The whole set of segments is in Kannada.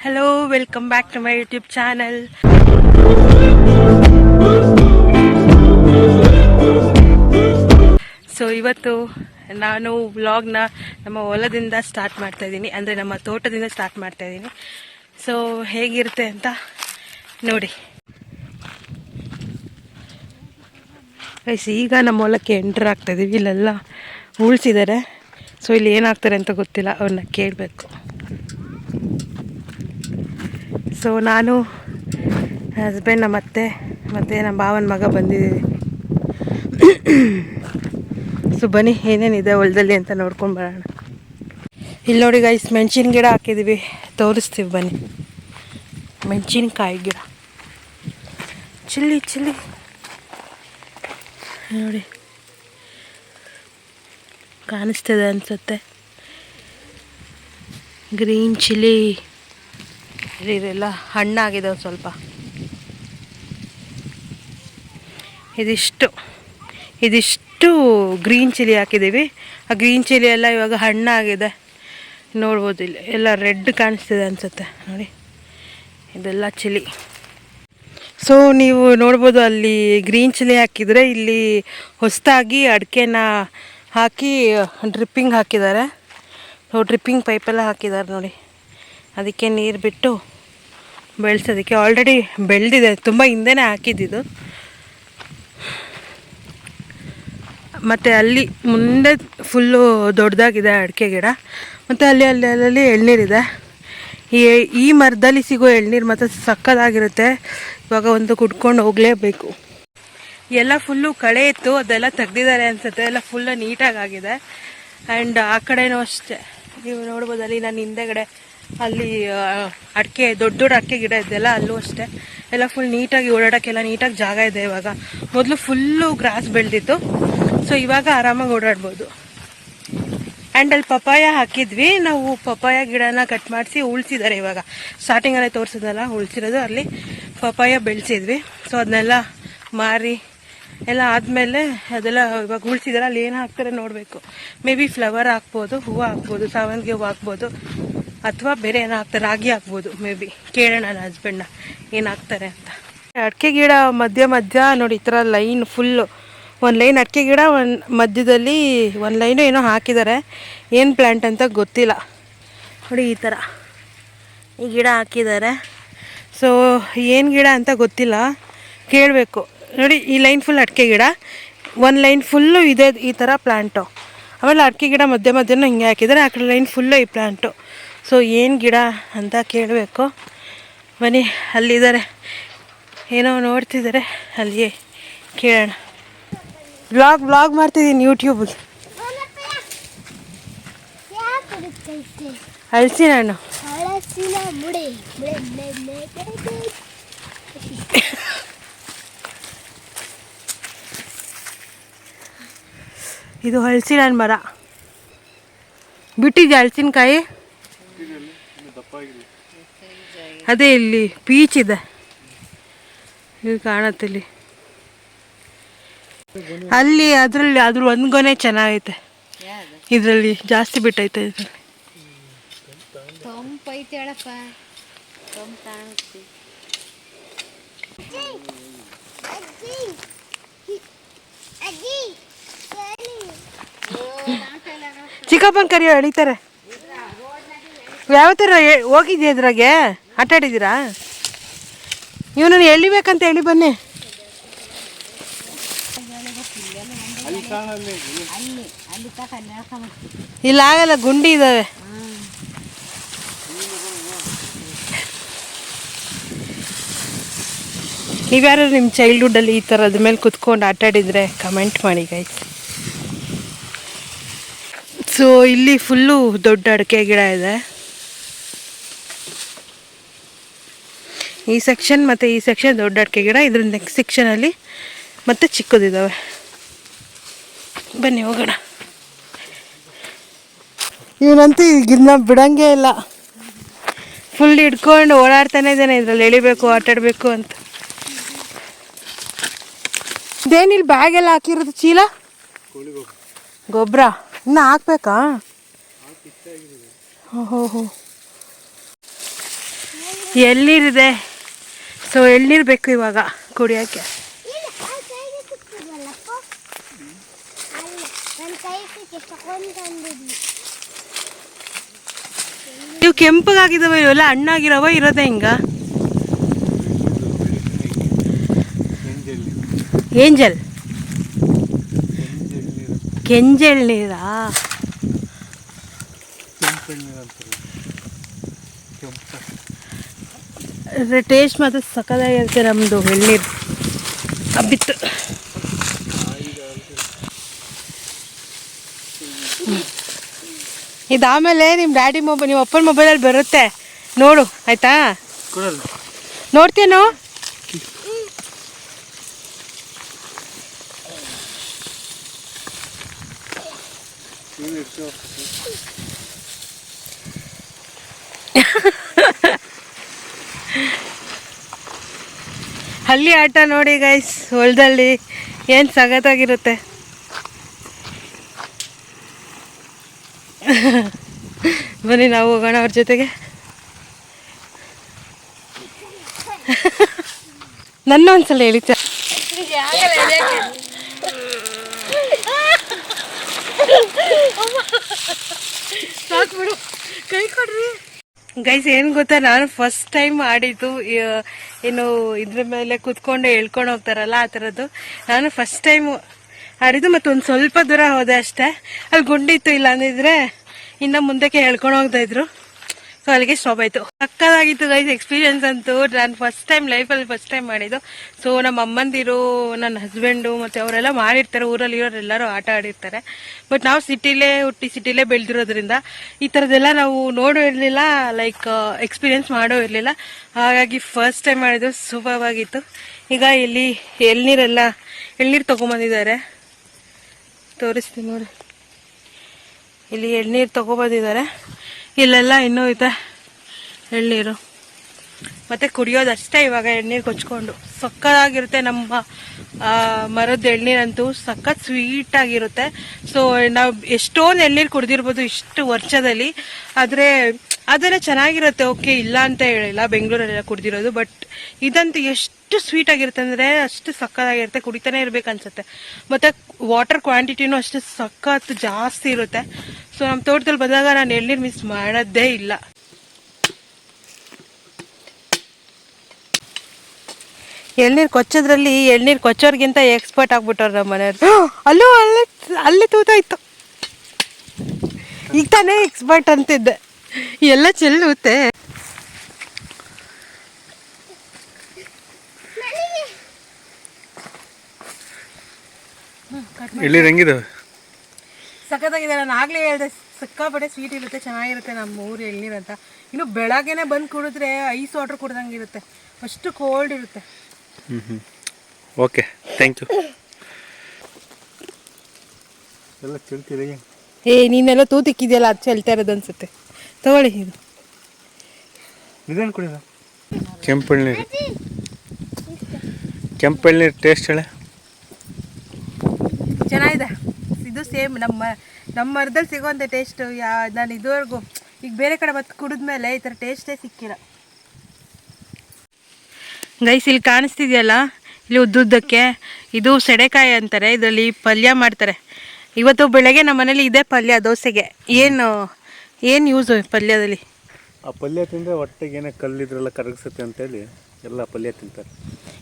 Hello, welcome back to my YouTube channel. So ಇವತ್ತು ನಾನು ವ್ಲಾಗ್ನ ನಮ್ಮ ಹೊಲದಿಂದ ಸ್ಟಾರ್ಟ್ ಮಾಡ್ತಾ ಇದ್ದೀನಿ, ಅಂದರೆ ನಮ್ಮ ತೋಟದಿಂದ ಸ್ಟಾರ್ಟ್ ಮಾಡ್ತಾ ಇದ್ದೀನಿ. ಸೊ ಹೇಗಿರುತ್ತೆ ಅಂತ ನೋಡಿ. ಈಗ ನಮ್ಮ ಹೊಲಕ್ಕೆ ಎಂಟರ್ ಆಗ್ತಾ ಇದೀವಿ. ಇಲ್ಲೆಲ್ಲ ಉಳಿಸಿದ್ದಾರೆ. ಸೊ ಇಲ್ಲಿ ಏನಾಗ್ತಾರೆ ಅಂತ ಗೊತ್ತಿಲ್ಲ, ಅವ್ರನ್ನ ಕೇಳಬೇಕು. ಸೊ ನಾನು, ಹಸ್ಬೆಂಡ್, ನಮ್ಮ ಅತ್ತೆ ಮತ್ತು ನಮ್ಮ ಭಾವನ ಮಗ ಬಂದಿದ್ದೀವಿ. ಸೊ ಬನ್ನಿ ಏನೇನಿದೆ ಹೊಲದಲ್ಲಿ ಅಂತ ನೋಡ್ಕೊಂಡು ಬರೋಣ. ಇಲ್ಲಿ ನೋಡಿ ಗೈಸ್, ಮೆಣಸಿನ ಗಿಡ ಹಾಕಿದ್ದೀವಿ, ತೋರಿಸ್ತೀವಿ ಬನ್ನಿ. ಮೆಣಸಿನ್ಕಾಯಿ ಗಿಡ ಚಿಲ್ಲಿ ನೋಡಿ, ಕಾಣಿಸ್ತಿದೆ ಅನಿಸುತ್ತೆ. ಗ್ರೀನ್ ಚಿಲ್ಲಿ ಇದೆಲ್ಲ ಹಣ್ಣಾಗಿದೆ ಸ್ವಲ್ಪ. ಇದಿಷ್ಟು ಗ್ರೀನ್ ಚಿಲ್ಲಿ ಹಾಕಿದ್ದೀವಿ. ಆ ಗ್ರೀನ್ ಚಿಲ್ಲಿ ಎಲ್ಲ ಇವಾಗ ಹಣ್ಣಾಗಿದೆ, ನೋಡ್ಬೋದು. ಇಲ್ಲಿ ಎಲ್ಲ ರೆಡ್ ಕಾಣಿಸ್ತಿದೆ ಅನಿಸುತ್ತೆ ನೋಡಿ, ಇದೆಲ್ಲ ಚಿಲ್ಲಿ. ಸೊ ನೀವು ನೋಡ್ಬೋದು, ಅಲ್ಲಿ ಗ್ರೀನ್ ಚಿಲ್ಲಿ ಹಾಕಿದರೆ ಇಲ್ಲಿ ಹೊಸದಾಗಿ ಅಡಿಕೆನ ಹಾಕಿ ಡ್ರಿಪ್ಪಿಂಗ್ ಹಾಕಿದ್ದಾರೆ. ಡ್ರಿಪ್ಪಿಂಗ್ ಪೈಪೆಲ್ಲ ಹಾಕಿದ್ದಾರೆ ನೋಡಿ. ಅದಕ್ಕೆ ನೀರು ಬಿಟ್ಟು ಬೆಳೆಸೋದಕ್ಕೆ ಆಲ್ರೆಡಿ ಬೆಳೆದಿದೆ, ತುಂಬ ಹಿಂದೆನೇ ಹಾಕಿದ್ದಿದ್ದು. ಮತ್ತು ಅಲ್ಲಿ ಮುಂದೆ ಫುಲ್ಲು ದೊಡ್ಡದಾಗಿದೆ ಅಡಿಕೆ ಗಿಡ. ಮತ್ತು ಅಲ್ಲಿ ಎಳ್ನೀರಿದೆ. ಈ ಮರದಲ್ಲಿ ಸಿಗೋ ಎಳ್ನೀರು ಮತ್ತು ಸಕ್ಕತ್ತಾಗಿರುತ್ತೆ. ಇವಾಗ ಒಂದು ಕುಡ್ಕೊಂಡು ಹೋಗಲೇಬೇಕು. ಎಲ್ಲ ಫುಲ್ಲು ಕಳೆ ಇತ್ತು, ಅದೆಲ್ಲ ತೆಗ್ದಿದ್ದಾರೆ ಅನಿಸುತ್ತೆ. ಎಲ್ಲ ಫುಲ್ಲು ನೀಟಾಗಿದೆ. ಆ್ಯಂಡ್ ಆ ಕಡೆನೂ ಅಷ್ಟೇ, ನೀವು ನೋಡ್ಬೋದು. ಅಲ್ಲಿ ನಾನು ಹಿಂದೆಗಡೆ ಅಲ್ಲಿ ಅಡಿಕೆ, ದೊಡ್ಡ ಅಡಿಕೆ ಗಿಡ ಇದೆಯಲ್ಲ, ಅಲ್ಲೂ ಅಷ್ಟೇ ಎಲ್ಲ ಫುಲ್ ನೀಟಾಗಿ ಓಡಾಡೋಕ್ಕೆಲ್ಲ ನೀಟಾಗಿ ಜಾಗ ಇದೆ ಇವಾಗ. ಮೊದಲು ಫುಲ್ಲು ಗ್ರಾಸ್ ಬೆಳೆದಿತ್ತು. ಸೊ ಇವಾಗ ಆರಾಮಾಗಿ ಓಡಾಡ್ಬೋದು. ಆ್ಯಂಡ್ ಅಲ್ಲಿ ಪಪಾಯ ಹಾಕಿದ್ವಿ ನಾವು. ಪಪಾಯ ಗಿಡನ ಕಟ್ ಮಾಡಿಸಿ ಉಳಿಸಿದ್ದಾರೆ ಇವಾಗ. ಸ್ಟಾರ್ಟಿಂಗಲ್ಲೇ ತೋರಿಸಿದ್ನಲ್ಲ ಉಳಿಸಿರೋದು, ಅಲ್ಲಿ ಪಪಾಯ ಬೆಳೆಸಿದ್ವಿ. ಸೊ ಅದನ್ನೆಲ್ಲ ಮಾರಿ ಎಲ್ಲ ಆದಮೇಲೆ ಅದೆಲ್ಲ ಇವಾಗ ಉಳಿಸಿದ್ದಾರೆ. ಅಲ್ಲಿ ಏನು ಹಾಕ್ತಾರೆ ನೋಡಬೇಕು. ಮೇ ಬಿ ಫ್ಲವರ್ ಹಾಕ್ಬೋದು, ಹೂವು ಹಾಕ್ಬೋದು, ಸಾವಂತಿಗೆ ಹೂವು ಹಾಕ್ಬೋದು, ಅಥವಾ ಬೇರೆ ಏನೋ ಹಾಕ್ತಾರೆ, ರಾಗಿ ಹಾಕ್ಬೋದು. ಮೇ ಬಿ ಕೇಳೋಣ ನನ್ನ ಹಸ್ಬೆಂಡ್ನ ಏನು ಹಾಕ್ತಾರೆ ಅಂತ. ಅಡಿಕೆ ಗಿಡ ಮಧ್ಯ ನೋಡಿ, ಈ ಥರ ಲೈನ್ ಫುಲ್ಲು ಒಂದು ಲೈನ್ ಅಡಿಕೆ ಗಿಡ, ಒಂದು ಮಧ್ಯದಲ್ಲಿ ಒಂದು ಲೈನು ಏನೋ ಹಾಕಿದ್ದಾರೆ. ಏನು ಪ್ಲ್ಯಾಂಟ್ ಅಂತ ಗೊತ್ತಿಲ್ಲ ನೋಡಿ. ಈ ಥರ ಈ ಗಿಡ ಹಾಕಿದ್ದಾರೆ. ಸೊ ಏನು ಗಿಡ ಅಂತ ಗೊತ್ತಿಲ್ಲ, ಕೇಳಬೇಕು ನೋಡಿ. ಈ ಲೈನ್ ಫುಲ್ ಅಡಿಕೆ ಗಿಡ, ಒಂದು ಲೈನ್ ಫುಲ್ಲು ಇದೆ ಈ ಥರ ಪ್ಲ್ಯಾಂಟು. ಆಮೇಲೆ ಅಡಿಕೆ ಗಿಡ ಮಧ್ಯನೂ ಹಿಂಗೆ ಹಾಕಿದ್ದಾರೆ. ಆ ಕಡೆ ಲೈನ್ ಫುಲ್ಲು ಈ ಪ್ಲ್ಯಾಂಟು. ಸೊ ಏನು ಗಿಡ ಅಂತ ಕೇಳಬೇಕು. ಬನ್ನಿ, ಅಲ್ಲಿದ್ದಾರೆ, ಏನೋ ನೋಡ್ತಿದ್ದಾರೆ, ಅಲ್ಲಿಯೇ ಕೇಳೋಣ. ವ್ಲಾಗ್ ಮಾಡ್ತಿದ್ದೀನಿ ಯೂಟ್ಯೂಬಿಗೆ. ಹಲಸಿನ ಹಣ್ಣು. ಇದು ಹಲಸಿನ ಹಣ್ಣು ಮರ. ಬಿಟ್ಟಿದೆ ಹಲಸಿನಕಾಯಿ. ಅದೇ ಇಲ್ಲಿ ಪೀಚ್ ಇದೆ, ಇಲ್ಲಿ ಕಾಣುತ್ತೆ. ಇಲ್ಲಿ ಅಲ್ಲಿ ಅದರಲ್ಲಿ ಅದ್ರ ಒಂದು ಗೊನೆ ಚೆನ್ನಾಗೈತೆ. ಇದರಲ್ಲಿ ಜಾಸ್ತಿ ಬಿಟ್ಟೈತೆ. ಇದರಲ್ಲಿ ಚಿಕ್ಕಪ್ಪನ ಕರಿಯೋ ಎಳಿತಾರೆ. ಯಾವ ಥರ ಹೋಗಿದ್ಯಾ ಇದ್ರಾಗೆ? ಆಟ ಆಡಿದ್ದೀರಾ? ಇವನನ್ನು ಎಳಿಬೇಕಂತ ಹೇಳಿ ಬನ್ನಿ. ಇಲ್ಲ ಆಗಲ್ಲ, ಗುಂಡಿ ಇದ್ದಾವೆ. ನೀವ್ಯಾರು ನಿಮ್ಮ ಚೈಲ್ಡ್ಹುಡ್ಡಲ್ಲಿ ಈ ಥರದ ಮೇಲೆ ಕುತ್ಕೊಂಡು ಆಟಾಡಿದರೆ ಕಮೆಂಟ್ ಮಾಡಿ ಗೈಸ್. ಸೊ ಇಲ್ಲಿ ಫುಲ್ಲು ದೊಡ್ಡ ಅಡಿಕೆ ಗಿಡ ಇದೆ. ಈ ಸೆಕ್ಷನ್ ಮತ್ತು ಈ ಸೆಕ್ಷನ್ ದೊಡ್ಡ ಅಡಿಕೆ ಗಿಡ. ಇದ್ರ ನೆಕ್ಸ್ಟ್ ಸೆಕ್ಷನಲ್ಲಿ ಮತ್ತೆ ಚಿಕ್ಕದಿದ್ದಾವೆ. ಬನ್ನಿ ಹೋಗೋಣ. ಇವನಂತೂ ಇದನ್ನ ಬಿಡಂಗೇ ಇಲ್ಲ, ಫುಲ್ ಹಿಡ್ಕೊಂಡು ಓಡಾಡ್ತಾನೆ ಇದ್ದಾನೆ. ಇದ್ರಲ್ಲಿ ಎಳಿಬೇಕು, ಆಟಾಡಬೇಕು ಅಂತ. ಇದೇನಿಲ್ಲಿ ಬ್ಯಾಗೆಲ್ಲ ಹಾಕಿರೋದು? ಚೀಲ ಗೊಬ್ಬರ ಇನ್ನು ಹಾಕ್ಬೇಕಾ? ಓಹೋ ಎಳ್ನೀರಿದೆ. ಸೊ ಎಳ್ನೀರು ಬೇಕು ಇವಾಗ ಕುಡಿಯೋಕ್ಕೆ. ಇವು ಕೆಂಪಗಾಗಿದ್ದಾವೆ, ಇವೆಲ್ಲ ಹಣ್ಣಾಗಿರವ ಇರೋದೆ ಹಿಂಗ? ಏಂಜಲ್ ಕೆಂಜೆಳ್ನೀರಾ? ಟೇಸ್ಟ್ ಮಾತ್ರ ಸಕ್ಕದಾಗಿರುತ್ತೆ ನಮ್ಮದು ಎಳ್ನೀರು ಅಬ್ಬಿತ್ತು. ಇದಾದಮೇಲೆ ನಿಮ್ಮ ಡ್ಯಾಡಿ ಮೊಬೈಲ್, ನಿಮ್ಮ ಅಪ್ಪನ ಮೊಬೈಲಲ್ಲಿ ಬರುತ್ತೆ ನೋಡು, ಆಯಿತಾ? ನೋಡ್ತೀನೋ? ಹಳ್ಳಿ ಆಟ ನೋಡಿ ಗೈಸ್, ಹೊಲದಲ್ಲಿ ಏನು ಸಖತ್ತಾಗಿರುತ್ತೆ. ಬನ್ನಿ ನಾವು ಹೋಗೋಣ ಅವ್ರ ಜೊತೆಗೆ. ನನ್ನ ಒಂದ್ಸಲ ಹೇಳಿ ಸಾಕ್ಬಿಡು, ಕೈ ಕೊಡ್ರಿ. ಗೈಸ್ ಏನು ಗೊತ್ತಾ, ನಾನು ಫಸ್ಟ್ ಟೈಮ್ ಆಡಿದ್ದು ಏನು ಇದ್ರ ಮೇಲೆ ಕುತ್ಕೊಂಡು ಹೇಳ್ಕೊಂಡು ಹೋಗ್ತಾರಲ್ಲ ಆ ಥರದ್ದು. ನಾನು ಫಸ್ಟ್ ಟೈಮ್ ಆಡಿದ್ದು, ಮತ್ತು ಒಂದು ಸ್ವಲ್ಪ ದೂರ ಹೋದೆ ಅಷ್ಟೇ. ಅಲ್ಲಿ ಗುಂಡಿತ್ತು, ಇಲ್ಲ ಅಂದಿದ್ರೆ ಇನ್ನು ಮುಂದಕ್ಕೆ ಹೇಳ್ಕೊಂಡು ಹೋಗ್ತಾ ಇದ್ರು. ಸೊ ಅಲ್ಲಿಗೆ ಸ್ಟಾಪ್ ಆಯಿತು. ಸಕ್ಕದಾಗಿತ್ತು ಗೈಸ್ ಎಕ್ಸ್ಪೀರಿಯನ್ಸ್ ಅಂತೂ. ನಾನು ಫಸ್ಟ್ ಟೈಮ್ ಲೈಫಲ್ಲಿ ಫಸ್ಟ್ ಟೈಮ್ ಮಾಡಿದ್ದು. ಸೊ ನಮ್ಮ ಅಮ್ಮಂದಿರು, ನನ್ನ ಹಸ್ಬೆಂಡು ಮತ್ತು ಅವರೆಲ್ಲ ಮಾಡಿರ್ತಾರೆ, ಊರಲ್ಲಿ ಇರೋರೆಲ್ಲರೂ ಆಟ ಆಡಿರ್ತಾರೆ. ಬಟ್ ನಾವು ಸಿಟಿಲೇ ಹುಟ್ಟಿ ಸಿಟಿಲೇ ಬೆಳೆದಿರೋದ್ರಿಂದ ಈ ಥರದ್ದೆಲ್ಲ ನಾವು ನೋಡೋ ಇರಲಿಲ್ಲ, ಲೈಕ್ ಎಕ್ಸ್ಪೀರಿಯನ್ಸ್ ಮಾಡೋ ಇರಲಿಲ್ಲ. ಹಾಗಾಗಿ ಫಸ್ಟ್ ಟೈಮ್ ಮಾಡಿದ್ದು, ಸೂಪರ್ ಆಗಿತ್ತು. ಈಗ ಇಲ್ಲಿ ಎಳ್ನೀರು ತೊಗೊಂಬಂದಿದ್ದಾರೆ, ತೋರಿಸ್ತೀನಿ ನೋಡಿ. ಇಲ್ಲಿ ಎಳ್ನೀರು ತೊಗೊಬಂದಿದ್ದಾರೆ. ಇಲ್ಲೆಲ್ಲ ಇನ್ನೂ ಇದೆ ಎಳ್ನೀರು, ಮತ್ತು ಕುಡಿಯೋದಷ್ಟೇ ಇವಾಗ ಎಳ್ನೀರು ಕೊಚ್ಕೊಂಡು. ಸಕ್ಕತ್ತಾಗಿರುತ್ತೆ ನಮ್ಮ ಮರದ ಎಳ್ನೀರಂತೂ, ಸಖತ್ ಸ್ವೀಟಾಗಿರುತ್ತೆ. ಸೊ ನಾವು ಎಷ್ಟೊಂದು ಎಳ್ನೀರು ಕುಡಿದಿರ್ಬೋದು ಇಷ್ಟು ವರ್ಷದಲ್ಲಿ, ಆದರೆ ಅದೆಲ್ಲ ಚೆನ್ನಾಗಿರುತ್ತೆ, ಓಕೆ, ಇಲ್ಲ ಅಂತ ಹೇಳಿಲ್ಲ, ಬೆಂಗಳೂರಲ್ಲೆಲ್ಲ ಕುಡಿದಿರೋದು. ಬಟ್ ಇದಂತೂ ಎಷ್ಟು ಸ್ವೀಟ್ ಆಗಿರುತ್ತೆ ಅಂದರೆ ಅಷ್ಟು ಸಕ್ಕತ್ತಾಗಿರುತ್ತೆ, ಕುಡಿತಾನೆ ಇರ್ಬೇಕು ಅನ್ಸುತ್ತೆ. ಮತ್ತು ವಾಟರ್ ಕ್ವಾಂಟಿಟಿನೂ ಅಷ್ಟು ಸಖತ್ ಜಾಸ್ತಿ ಇರುತ್ತೆ. ಸೊ ನಮ್ಮ ತೋಟದಲ್ಲಿ ಬಂದಾಗ ನಾನು ಎಳ್ನೀರು ಮಿಸ್ ಮಾಡೋದೇ ಇಲ್ಲ. ಎಳ್ನೀರು ಕೊಚ್ಚೋದ್ರಲ್ಲಿ ಎಳ್ನೀರು ಕೊಚ್ಚೋರ್ಗಿಂತ ಎಕ್ಸ್ಪರ್ಟ್ ಆಗ್ಬಿಟ್ಟವ್ರು ನಮ್ಮ ಮನೆಯವ್ರು. ಅಲ್ಲೇ ತೂತಾಯ್ತು, ಈಗ ತಾನೇ ಎಕ್ಸ್ಪರ್ಟ್ ಅಂತಿದ್ದೆ, ಎಲ್ಲ ಚೆಲ್ಲುತ್ತೆ. ಎಳ್ನೀರು ಹೆಂಗಿದಾವೆ? ಸಖತ್ತಾಗಿದೆ. ನಾನು ಆಗಲೇ ಹೇಳಿದೆ, ಸಿಕ್ಕಾಪಟ್ಟೆ ಸ್ವೀಟ್ ಇರುತ್ತೆ, ಚೆನ್ನಾಗಿರುತ್ತೆ ನಮ್ಮ ಊರು ಎಳ್ನೀರು ಅಂತ. ಇನ್ನು ಬೆಳಗ್ಗೆನೆ ಬಂದು ಕುಡಿದ್ರೆ ಐಸ್ ವಾಟರ್ ಕುಡ್ದಂಗೆ ಇರುತ್ತೆ, ಅಷ್ಟು ಕೋಲ್ಡ್ ಇರುತ್ತೆ. Okay, thank you. ಎಲ್ಲ ಚೆಲ್ತೀರಿ? ನೀನೆಲ್ಲ ತೂತಿಕ್ಕಿದೆಯಲ್ಲ, ಅದು ಚೆಲ್ತಾ ಇರೋದು ಅನ್ಸುತ್ತೆ. ತಗೊಳ್ಳಿ, ಇದು ಇದೇನು ಕುಡಿದ? ಕೆಂಪೆಳ್ನೀರು ಟೇಸ್ಟ್ ಹೇಳ? ಚೆನ್ನಾಗಿದೆ. ಇದು ಸೇಮ್ ನಮ್ಮ ಮರದಲ್ಲಿ ಸಿಗೋಂಥ ಟೇಸ್ಟು ನಾನು ಇದುವರೆಗೂ ಈಗ ಬೇರೆ ಕಡೆ ಮತ್ತೆ ಕುಡಿದ್ಮೇಲೆ ಈ ಥರ ಟೇಸ್ಟೇ ಸಿಕ್ಕಿಲ್ಲ. ಗೈಸ್ ಇಲ್ಲಿ ಕಾಣಿಸ್ತಿದೆಯಲ್ಲ, ಇಲ್ಲಿ ಉದ್ದುದ್ದಕ್ಕೆ ಇದು ಸೆಡೆಕಾಯಿ ಅಂತಾರೆ, ಇದರಲ್ಲಿ ಪಲ್ಯ ಮಾಡ್ತಾರೆ. ಇವತ್ತು ಬೆಳಗ್ಗೆ ನಮ್ಮ ಮನೇಲಿ ಇದೇ ಪಲ್ಯ ದೋಸೆಗೆ. ಏನು ಯೂಸು ಪಲ್ಯದಲ್ಲಿ? ಆ ಪಲ್ಯ ತಿಂದರೆ ಹೊಟ್ಟೆಗೆ ಏನೇ ಕಲ್ಲಿದ್ರೆಲ್ಲ ಕರಗಿಸುತ್ತೆ ಅಂತೇಳಿ ಎಲ್ಲ ಪಲ್ಯ ತಿಂತಾರೆ.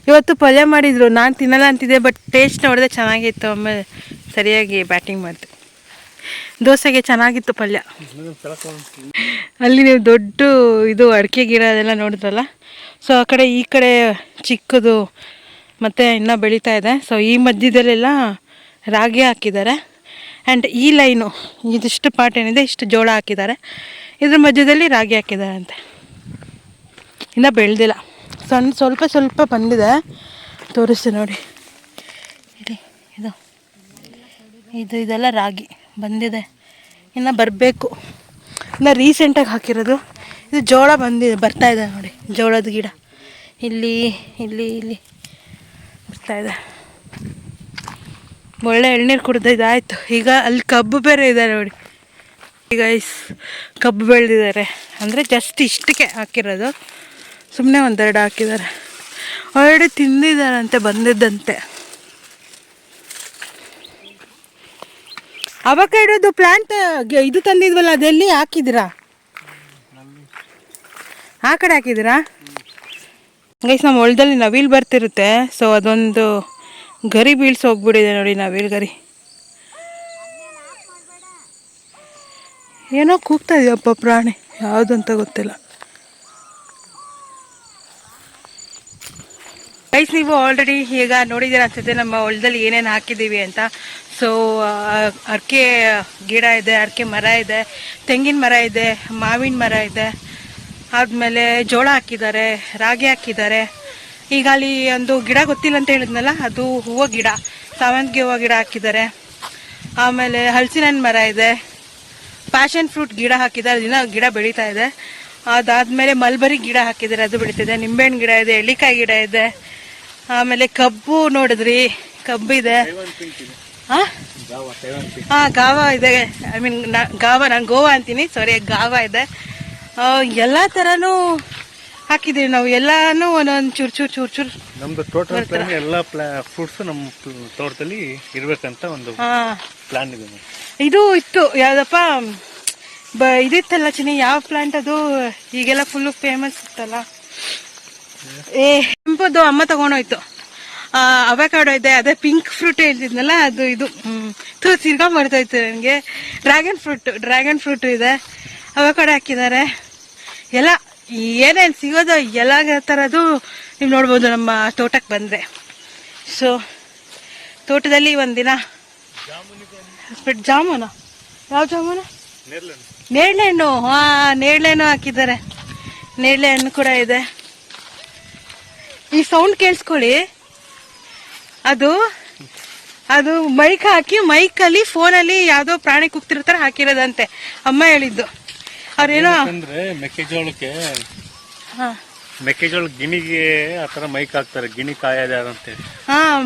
ಇವತ್ತು ಪಲ್ಯ ಮಾಡಿದರು, ನಾನು ತಿನ್ನಲ್ಲ ಅಂತಿದ್ದೆ, ಬಟ್ ಟೇಸ್ಟ್ ನೋಡಿದ್ರೆ ಚೆನ್ನಾಗಿತ್ತು. ಆಮೇಲೆ ಸರಿಯಾಗಿ ಬ್ಯಾಟಿಂಗ್ ಮಾಡಿದೆ. ದೋಸೆಗೆ ಚೆನ್ನಾಗಿತ್ತು ಪಲ್ಯ. ಅಲ್ಲಿ ನೀವು ದೊಡ್ಡ ಇದು ಅಡಿಕೆ ಗಿಡ ಅದೆಲ್ಲ ನೋಡಿದ್ರಲ್ಲ, ಸೊ ಆ ಕಡೆ ಈ ಕಡೆ ಚಿಕ್ಕದು ಮತ್ತು ಇನ್ನೂ ಬೆಳೀತಾ ಇದೆ. ಸೊ ಈ ಮಧ್ಯದಲ್ಲೆಲ್ಲ ರಾಗಿ ಹಾಕಿದ್ದಾರೆ. ಆ್ಯಂಡ್ ಈ ಲೈನು ಇದಿಷ್ಟು ಪಾರ್ಟ್ ಏನಿದೆ ಇಷ್ಟು ಜೋಳ ಹಾಕಿದ್ದಾರೆ, ಇದ್ರ ಮಧ್ಯದಲ್ಲಿ ರಾಗಿ ಹಾಕಿದ್ದಾರೆ ಅಂತೆ. ಇನ್ನೂ ಬೆಳೆದಿಲ್ಲ, ಸ್ವಲ್ಪ ಬಂದಿದೆ, ತೋರಿಸ್ತೀನಿ ನೋಡಿ. ಇದೆಲ್ಲ ರಾಗಿ ಬಂದಿದೆ, ಇನ್ನು ಬರಬೇಕು. ಇನ್ನು ರೀಸೆಂಟಾಗಿ ಹಾಕಿರೋದು ಇದು ಜೋಳ ಬರ್ತಾಯಿದೆ ನೋಡಿ. ಜೋಳದ ಗಿಡ ಇಲ್ಲಿ ಬರ್ತಾಯಿದೆ. ಒಳ್ಳೆ ಎಳ್ನೀರು ಕುಡಿದು ಇದಾಯಿತು. ಈಗ ಅಲ್ಲಿ ಕಬ್ಬು ಬೇರೆ ಇದೆ ನೋಡಿ. ಈಗ ಕಬ್ಬು ಬೆಳೆದಿದ್ದಾರೆ, ಅಂದರೆ ಜಸ್ಟ್ ಇಷ್ಟಕ್ಕೆ ಹಾಕಿರೋದು. ಸುಮ್ಮನೆ ಒಂದೆರಡು ಹಾಕಿದ್ದಾರೆ. ಆಲ್ರೆಡಿ ತಿಂದಿದ್ದಾರಂತೆ ಬಂದಿದ್ದಂತೆ. ಅವಕಾಡೋದು ಪ್ಲಾಂಟ್ ಇದು ತಂದಿದ್ವಲ್ಲ, ಅದೆಲ್ಲಿ ಹಾಕಿದ್ದೀರಾ? ಆ ಕಡೆ ಹಾಕಿದ್ದೀರಾ? ಗೈಸ್, ನಮ್ಮ ಹೊಲದಲ್ಲಿ ನವಿಲು ಬರ್ತಿರುತ್ತೆ. ಸೊ ಅದೊಂದು ಗರಿ ಬೀಳ್ಸಿ ಹೋಗ್ಬಿಟ್ಟಿದೆ ನೋಡಿ, ನವಿಲು ಗರಿ. ಏನೋ ಕೂಗ್ತಾ ಇದೆಯಪ್ಪ ಪ್ರಾಣಿ, ಯಾವುದು ಅಂತ ಗೊತ್ತಿಲ್ಲ. ಗೈಸ್, ನೀವು ಆಲ್ರೆಡಿ ಈಗ ನೋಡಿದ್ದೀರ ಅನ್ಸುತ್ತೆ ನಮ್ಮ ಹೊಲದಲ್ಲಿ ಏನೇನು ಹಾಕಿದ್ದೀವಿ ಅಂತ. ಸೊ ಅಡಿಕೆ ಗಿಡ ಇದೆ, ಅಡಿಕೆ ಮರ ಇದೆ, ತೆಂಗಿನ ಮರ ಇದೆ, ಮಾವಿನ ಮರ ಇದೆ, ಆದಮೇಲೆ ಜೋಳ ಹಾಕಿದ್ದಾರೆ, ರಾಗಿ ಹಾಕಿದ್ದಾರೆ. ಈಗ ಅಲ್ಲಿ ಒಂದು ಗಿಡ ಗೊತ್ತಿಲ್ಲ ಅಂತ ಹೇಳಿದ್ನಲ್ಲ, ಅದು ಹೂವು ಗಿಡ, ಸಾವಂತಿಗೆ ಹೂವು ಗಿಡ ಹಾಕಿದ್ದಾರೆ. ಆಮೇಲೆ ಹಲಸಿನ ಹಣ್ಣು ಮರ ಇದೆ, ಪ್ಯಾಷನ್ ಫ್ರೂಟ್ ಗಿಡ ಹಾಕಿದ್ದಾರೆ, ದಿನ ಗಿಡ ಬೆಳೀತಾ ಇದೆ. ಅದಾದಮೇಲೆ ಮಲ್ಬರಿ ಗಿಡ ಹಾಕಿದ್ದಾರೆ, ಅದು ಬೆಳೀತಿದೆ. ನಿಂಬೆಹಣ್ಣು ಗಿಡ ಇದೆ, ಎಳ್ಳಿಕಾಯಿ ಗಿಡ ಇದೆ. ಆಮೇಲೆ ಕಬ್ಬು ನೋಡಿದ್ರಿ, ಕಬ್ಬಿದೆ. ಹಾಂ, ಗಾವ ಇದೆ. ಐ ಮೀನ್ ನಾನು ಗೋವಾ ಅಂತೀನಿ, ಸಾರಿ, ಗಾವ ಇದೆ. ಎಲ್ಲ ಥರನೂ ಹಾಕಿದ್ದೀವಿ ನಾವು, ಎಲ್ಲಾನು ಒಂದೊಂದು ಚೂರು. ನಮ್ದು ಟೋಟಲ್ ಪ್ಲಾನ್ ಎಲ್ಲ ಫ್ರೂಟ್ಸ್ ನಮ್ಮ ತೋಟದಲ್ಲಿ ಇರ್ಬೇಕಂತ ಒಂದು ಪ್ಲಾನ್ ಇದೆ. ಇದು ಇತ್ತು ಯಾವ್ದಪ್ಪ, ಇದಿತ್ತಲ್ಲ ಚಿನ್ನಿ, ಯಾವ ಪ್ಲಾಂಟ್ ಅದು ಈಗೆಲ್ಲ ಫುಲ್ಲು ಫೇಮಸ್ ಇತ್ತಲ್ಲ, ಕೆಂಪದ್ದು ಅಮ್ಮ ತಗೊಂಡೋಯ್ತು. ಅವಕಾಡೋ ಇದೆ, ಅದೇ ಪಿಂಕ್ ಫ್ರೂಟ್ ಹೇಳ್ತಿದ್ನಲ್ಲ, ಅದು ಇದು ತಿರ್ಗಾ ಮಾಡ್ತಾಯಿತ್ತು ನನಗೆ. ಡ್ರ್ಯಾಗನ್ ಫ್ರೂಟ್ ಇದೆ, ಅವಕಾಡೋ ಹಾಕಿದ್ದಾರೆ. ಎಲ್ಲ ಏನೇನು ಸಿಗೋದು ಎಲ್ಲ ಥರದ್ದು ನೀವು ನೋಡ್ಬೋದು ನಮ್ಮ ತೋಟಕ್ಕೆ ಬಂದರೆ. ಸೊ ತೋಟದಲ್ಲಿ ಒಂದಿನ ಜಾಮೂನು, ಯಾವ ಜಾಮೂನು? ನೇರಳೆ ಹಣ್ಣು. ನೇರಳೆ ಹಣ್ಣು ಹಾಕಿದ್ದಾರೆ, ನೇರಳೆ ಹಣ್ಣು ಕೂಡ ಇದೆ. ಈ ಸೌಂಡ್ ಕೇಳಿಸ್ಕೊಳ್ಳಿ, ಅದು ಮೈಕ್ ಹಾಕಿ, ಮೈಕಲ್ಲಿ ಫೋನಲ್ಲಿ ಯಾವುದೋ ಪ್ರಾಣಿ ಕೂಗ್ತಿರ್ತಾರೆ ಹಾಕಿರೋದಂತೆ, ಅಮ್ಮ ಹೇಳಿದ್ದು. ಅವ್ರೇನೋ ಅಂದ್ರೆ ಮೆಕ್ಕೆಜೋಳ ಗಿಣಿಗೆ ಆತರ ಮೈಕ್ ಹಾಕ್ತಾರೆ, ಗಿಣಿ ಕಾಯದ ಅಂತೇಳಿ.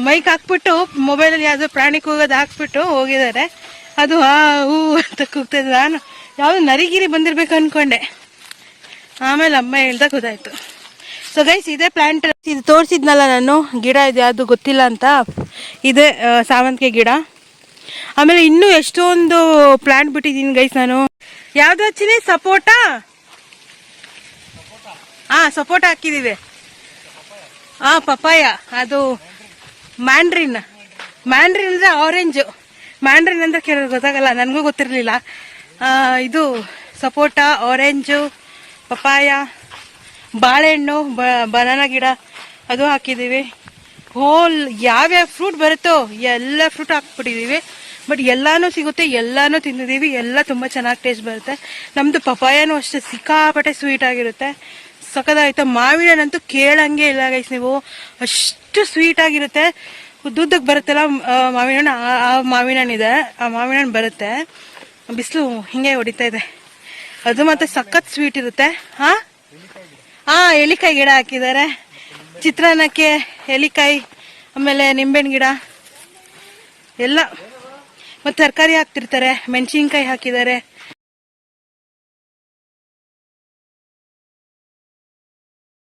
ಮೈಕ್ ಹಾಕ್ಬಿಟ್ಟು ಮೊಬೈಲಲ್ಲಿ ಯಾವುದೋ ಪ್ರಾಣಿ ಕೂಗೋದು ಹಾಕ್ಬಿಟ್ಟು ಹೋಗಿದ್ದಾರೆ. ಅದು ಹೂ ಅಂತ ಕೂಗ್ತಿದ್ರು. ನಾನು ಯಾವ್ದು ನರಿಗಿರಿ ಬಂದಿರ್ಬೇಕು ಅನ್ಕೊಂಡೆ, ಆಮೇಲೆ ಅಮ್ಮ ಹೇಳ್ದಾಗ ಗೊತ್ತಾಯ್ತು. ಸೊ ಗೈಸ್, ಇದೇ ಪ್ಲಾಂಟ್, ಇದು ತೋರಿಸಿದ್ನಲ್ಲ ನಾನು, ಗಿಡ ಇದೆ, ಅದು ಗೊತ್ತಿಲ್ಲ ಅಂತ, ಇದೆ ಸಾವಂತಿಗೆ ಗಿಡ. ಆಮೇಲೆ ಇನ್ನೂ ಎಷ್ಟೊಂದು ಪ್ಲಾಂಟ್ ಬಿಟ್ಟಿದ್ದೀನಿ ಗೈಸ್ ನಾನು. ಯಾವ್ದು ಹಚ್ಚಿನಿ? ಸಪೋಟಾ. ಸಪೋಟ ಹಾಕಿದೀವಿ. ಪಪಾಯ, ಅದು ಮ್ಯಾಂಡ್ರಿನ್ ಅಂದ್ರೆ ಆರೆಂಜು. ಮ್ಯಾಂಡ್ರಿನ್ ಅಂದ್ರೆ ಕೆಲವರು ಗೊತ್ತಾಗಲ್ಲ, ನನಗೂ ಗೊತ್ತಿರಲಿಲ್ಲ. ಇದು ಸಪೋಟ, ಆರೆಂಜು, ಪಪಾಯ, ಬಾಳೆಹಣ್ಣು, ಬನಾನಾ ಗಿಡ, ಅದು ಹಾಕಿದ್ದೀವಿ. ಯಾವ್ಯಾವ ಫ್ರೂಟ್ ಬರುತ್ತೋ ಎಲ್ಲ ಫ್ರೂಟ್ ಹಾಕ್ಬಿಟ್ಟಿದ್ದೀವಿ. ಬಟ್ ಎಲ್ಲಾನು ಸಿಗುತ್ತೆ, ಎಲ್ಲಾನು ತಿಂದಿದ್ದೀವಿ, ಎಲ್ಲ ತುಂಬ ಚೆನ್ನಾಗಿ ಟೇಸ್ಟ್ ಬರುತ್ತೆ. ನಮ್ಮದು ಪಪಾಯನೂ ಅಷ್ಟೇ ಸಿಕ್ಕಾಪಟ್ಟೆ ಸ್ವೀಟ್ ಆಗಿರುತ್ತೆ, ಸಖತ್ತಾಯ್ತು. ಮಾವಿನ ಹಣ್ಣಂತೂ ಕೇಳಂಗೆ ಇಲ್ಲ ಗೈಸ್ ನೀವು, ಅಷ್ಟು ಸ್ವೀಟ್ ಆಗಿರುತ್ತೆ. ಉದ್ದುದ್ದಕ್ಕೆ ಬರುತ್ತಲ್ಲ ಮಾವಿನ ಹಣ್ಣು, ಆ ಮಾವಿನ ಹಣ್ಣಿದೆ, ಆ ಮಾವಿನ ಹಣ್ಣು ಬರುತ್ತೆ. ಬಿಸಿಲು ಹಿಂಗೆ ಹೊಡಿತಾ ಇದೆ, ಅದು ಮತ್ತೆ ಸಖತ್ ಸ್ವೀಟ್ ಇರುತ್ತೆ. ಎಲಿಕಾಯಿ ಗಿಡ ಹಾಕಿದ್ದಾರೆ, ಚಿತ್ರಾನ್ನಕ್ಕೆ ಎಲಿಕಾಯಿ, ಆಮೇಲೆ ನಿಂಬೆಹಣ್ಣು ಗಿಡ ಎಲ್ಲ. ಮತ್ತು ತರಕಾರಿ ಹಾಕ್ತಿರ್ತಾರೆ, ಮೆಣಸಿನ್ಕಾಯಿ ಹಾಕಿದ್ದಾರೆ.